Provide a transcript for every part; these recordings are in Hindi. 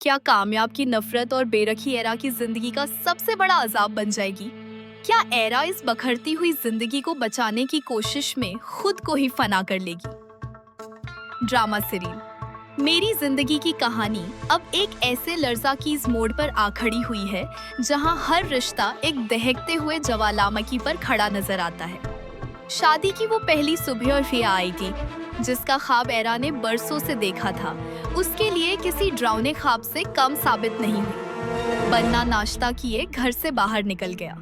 क्या कामयाब की नफरत और बेरखी एरा की जिंदगी का सबसे बड़ा अजाब बन जाएगी? क्या एरा इस बखरती हुई जिंदगी को बचाने की कोशिश में खुद को ही फना कर लेगी? ड्रामा सीरियल मेरी जिंदगी की कहानी अब एक ऐसे लर्ज़ाकीज़ मोड़ पर आ खड़ी हुई है जहां हर रिश्ता एक दहकते हुए ज्वालामुखी पर खड़ा नजर आता है। शादी की वो पहली सुबह और फिया आई थी जिसका ख्वाब एरा ने बरसों से देखा था, उसके लिए किसी डरावने ख्वाब से कम साबित नहीं हुई। बन्ना नाश्ता किए घर से बाहर निकल गया।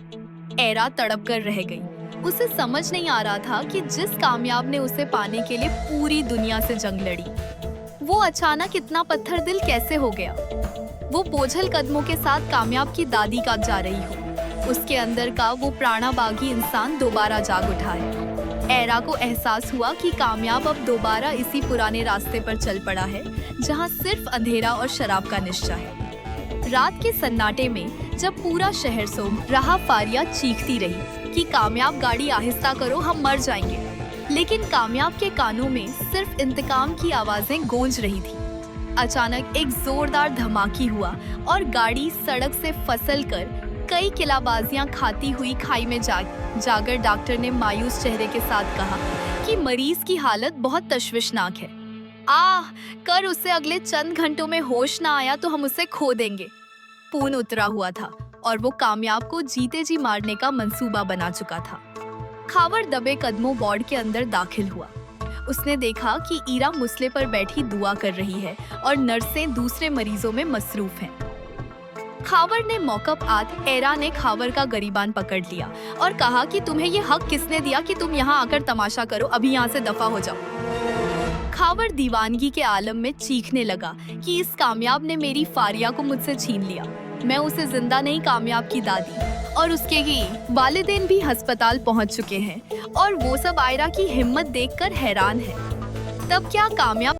एरा तड़प कर रह गई। उसे समझ नहीं आ रहा था कि जिस कामयाब ने उसे पाने के लिए पूरी दुनिया से जंग लड़ी, वो अचानक इतना पत्थर दिल कैसे हो गया। वो बोझल कदमों के साथ कामयाब की दादी का जा रही हो। उसके अंदर का वो प्राणबागी इंसान दोबारा जाग उठा है। एरा को एहसास हुआ कि कामयाब अब दोबारा इसी पुराने रास्ते पर चल पड़ा है जहां सिर्फ अंधेरा और शराब का निश्चय है। रात के सन्नाटे में जब पूरा शहर सो रहा, फारिया चीखती रही कि कामयाब गाड़ी आहिस्ता करो, हम मर जाएंगे। लेकिन कामयाब के कानों में सिर्फ इंतकाम की आवाजें गूंज रही थी। अचानक एक जोरदार धमाकी हुआ और गाड़ी सड़क से फिसल कर कई किलाबाजियां खाती हुई खाई में जाकर डॉक्टर ने मायूस चेहरे के साथ कहा कि मरीज की हालत बहुत तश्विशनाक है। कर उसे अगले चंद घंटों में होश ना आया तो हम उसे खो देंगे। पून उतरा हुआ था और वो कामयाब को जीते जी मारने का मंसूबा बना चुका था। खावर दबे कदमों वार्ड के अंदर दाखिल हुआ। उसने देखा कि ईरा मुसले पर बैठी दुआ कर रही है और नर्सें दूसरे मरीजों में मसरूफ हैं। खावर ने मौकब आत एरा ने खावर का गरीबान पकड़ लिया और कहा कि तुम्हें ये हक किसने दिया कि तुम यहाँ आकर तमाशा करो, अभी यहाँ से दफा हो जाओ। खावर दीवानगी के आलम में चीखने लगा कि इस कामयाब ने मेरी फारिया को मुझसे छीन लिया। मैं उसे जिंदा नहीं, कामयाब की दादी और उसके ही वालिदैन भी अस्पताल पहुँच चुके हैं और वो सब आयरा की हिम्मत देखकर हैरान है। तब क्या कामयाब